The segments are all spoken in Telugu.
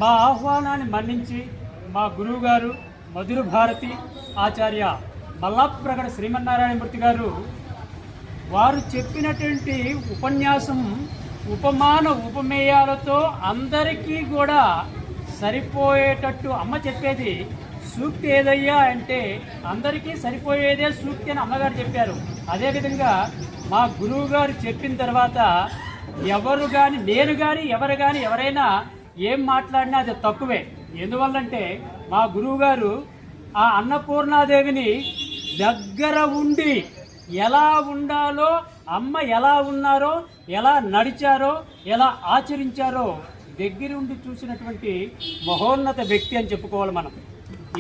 మా ఆహ్వానాన్ని మన్నించి మా గురువుగారు మధుర భారతి ఆచార్య మల్లాప్రగడ శ్రీమన్నారాయణమూర్తి గారు వారు చెప్పినటువంటి ఉపన్యాసం ఉపమాన ఉపమేయాలతో అందరికీ కూడా సరిపోయేటట్టు అమ్మ చెప్పేది సూక్తి ఏదయ్యా అంటే అందరికీ సరిపోయేదే సూక్తి అని అమ్మగారు చెప్పారు. అదేవిధంగా మా గురువు గారు చెప్పిన తర్వాత ఎవరు కానీ నేను కానీ ఎవరు కానీ ఎవరైనా ఏం మాట్లాడినా అది తక్కువే. ఎందువల్లంటే మా గురువు గారు ఆ అన్నపూర్ణాదేవిని దగ్గర ఉండి ఎలా ఉండాలో, అమ్మ ఎలా ఉన్నారో, ఎలా నడిచారో, ఎలా ఆచరించారో దగ్గరుండి చూసినటువంటి మహోన్నత వ్యక్తి అని చెప్పుకోవాలి మనం.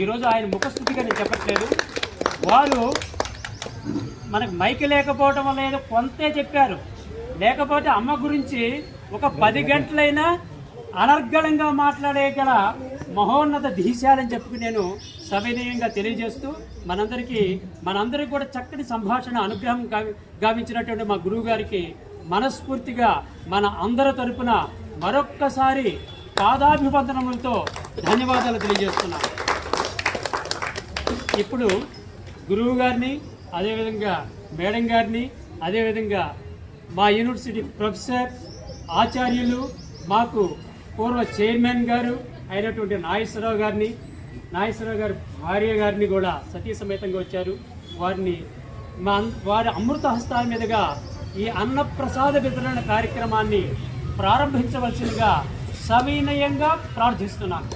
ఈరోజు ఆయన ముఖస్థుతిగా నేను చెప్పట్లేదు. వారు మనకు మైకి లేకపోవటం వల్ల ఏదో కొంతే చెప్పారు, లేకపోతే అమ్మ గురించి ఒక 10 గంటలైనా అనర్గళంగా మాట్లాడేగల మహోన్నత ధీశాలని చెప్పి నేను సవినయంగా తెలియజేస్తూ మనందరికీ కూడా చక్కటి సంభాషణ అనుగ్రహం గావించినటువంటి మా గురువు గారికి మనస్ఫూర్తిగా మన అందరి తరపున మరొక్కసారి పాదాభివందనములతో ధన్యవాదాలు తెలియజేస్తున్నాను. ఇప్పుడు గురువు గారిని, అదేవిధంగా మేడం గారిని, అదేవిధంగా మా యూనివర్సిటీ ప్రొఫెసర్ ఆచార్యులు, మాకు పూర్వ చైర్మన్ గారు అయినటువంటి నాగేశ్వరరావు గారిని, నాగేశ్వరరావు గారి భార్య గారిని కూడా సతీ సమేతంగా వచ్చారు. వారి అమృత హస్తాల మీదుగా ఈ అన్నప్రసాద వితరణ కార్యక్రమాన్ని ప్రారంభించవలసిందిగా సవినయంగా ప్రార్థిస్తున్నాను.